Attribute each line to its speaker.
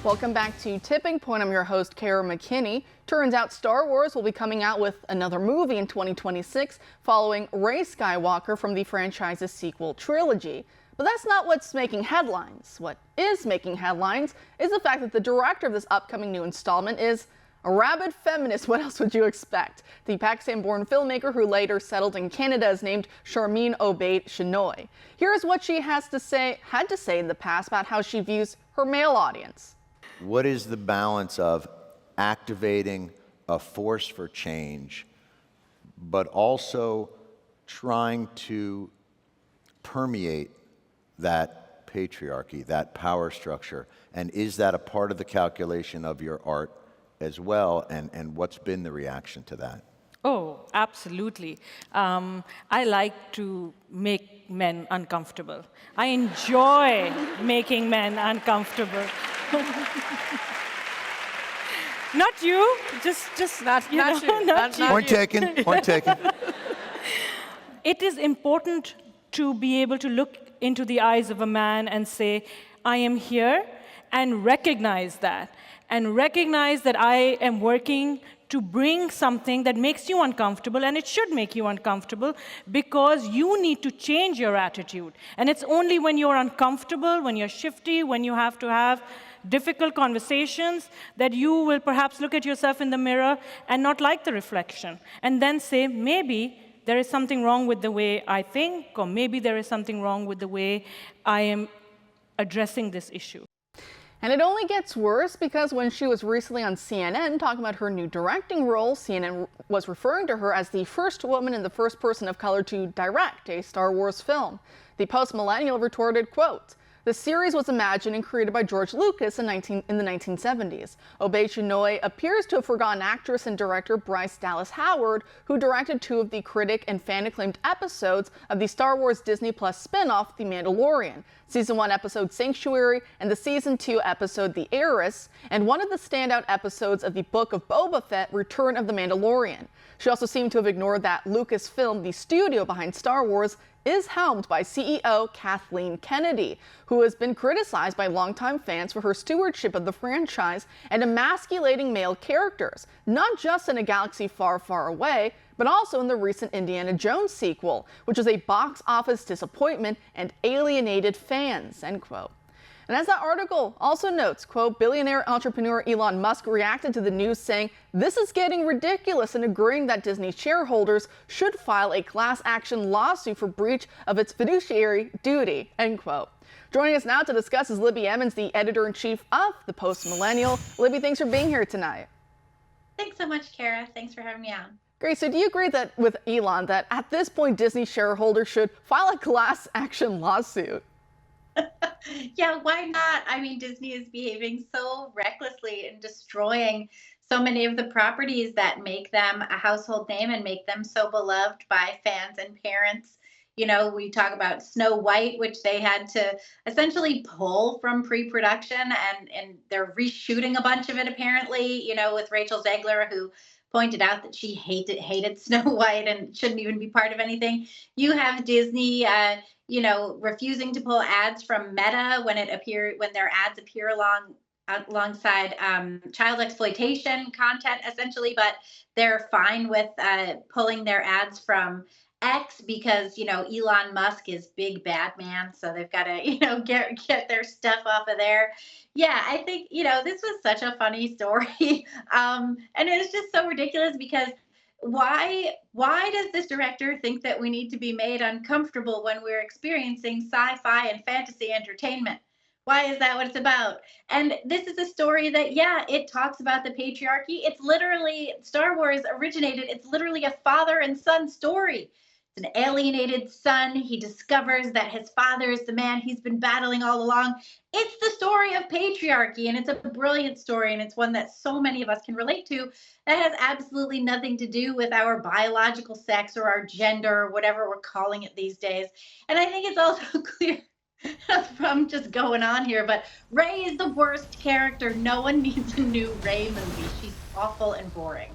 Speaker 1: Welcome back to Tipping Point. I'm your host, Kara McKinney. Turns out Star Wars will be coming out with another movie in 2026 following Rey Skywalker from the franchise's sequel trilogy. But that's not what's making headlines. What is making headlines is the fact that the director of this upcoming new installment is a rabid feminist. What else would you expect? The Pakistan-born filmmaker who later settled in Canada is named Sharmeen Obaid Chinoy. Here's what she had to say in the past about how she views her male audience.
Speaker 2: What is the balance of activating a force for change, but also trying to permeate that patriarchy, that power structure? And is that a part of the calculation of your art as well? And what's been the reaction to that?
Speaker 3: Oh, absolutely. I like to make men uncomfortable. I enjoy making men uncomfortable. Not you, just not you. Not you.
Speaker 2: Point taken, point taken.
Speaker 3: It is important to be able to look into the eyes of a man and say, I am here, and recognize that. And recognize that I am working to bring something that makes you uncomfortable, and it should make you uncomfortable because you need to change your attitude. And it's only when you're uncomfortable, when you're shifty, when you have to have difficult conversations that you will perhaps look at yourself in the mirror and not like the reflection, and then say, maybe there is something wrong with the way I think, or maybe there is something wrong with the way I am addressing this issue.
Speaker 1: And it only gets worse because when she was recently on CNN talking about her new directing role, CNN was referring to her as the first woman and the first person of color to direct a Star Wars film. The post-millennial retorted, quote, "The series was imagined and created by George Lucas in the 1970s. Obaid Chinoy appears to have forgotten actress and director Bryce Dallas Howard, who directed 2 of the critic and fan-acclaimed episodes of the Star Wars Disney Plus spin-off, The Mandalorian, Season 1 episode Sanctuary, and the Season 2 episode The Heiress, and one of the standout episodes of the Book of Boba Fett, Return of the Mandalorian. She also seemed to have ignored that Lucasfilm, the studio behind Star Wars, is helmed by CEO Kathleen Kennedy, who has been criticized by longtime fans for her stewardship of the franchise and emasculating male characters, not just in A Galaxy Far, Far Away, but also in the recent Indiana Jones sequel, which was a box office disappointment and alienated fans," end quote. And as that article also notes, quote, billionaire entrepreneur Elon Musk reacted to the news saying, "This is getting ridiculous," and agreeing that Disney shareholders should file a class action lawsuit for breach of its fiduciary duty, end quote. Joining us now to discuss is Libby Emmons, the editor-in-chief of The Post Millennial. Libby, thanks for being here tonight.
Speaker 4: Thanks so much, Kara. Thanks for having me on.
Speaker 1: Great. So do you agree that with Elon that at this point Disney shareholders should file a class action lawsuit?
Speaker 4: Yeah, why not? I mean, Disney is behaving so recklessly and destroying so many of the properties that make them a household name and make them so beloved by fans and parents. You know, we talk about Snow White, which they had to essentially pull from pre-production, and they're reshooting a bunch of it apparently, you know, with Rachel Zegler, who pointed out that she hated Snow White and shouldn't even be part of anything. You have Disney, you know, refusing to pull ads from Meta when their ads appear alongside child exploitation content, essentially, but they're fine with pulling their ads from X because, you know, Elon Musk is big bad man, so they've got to, you know, get their stuff off of there. Yeah, I think, you know, this was such a funny story, and it was just so ridiculous because why does this director think that we need to be made uncomfortable when we're experiencing sci-fi and fantasy entertainment? Why is that what it's about? And this is a story that, yeah, it talks about the patriarchy. It's literally, Star Wars originated, it's literally a father and son story. It's an alienated son. He discovers that his father is the man he's been battling all along. It's the story of patriarchy, and it's a brilliant story, and it's one that so many of us can relate to that has absolutely nothing to do with our biological sex or our gender or whatever we're calling it these days. And I think it's also clear, I'm just going on here, but Rey is the worst character. No one needs a new Rey movie. She's awful and boring.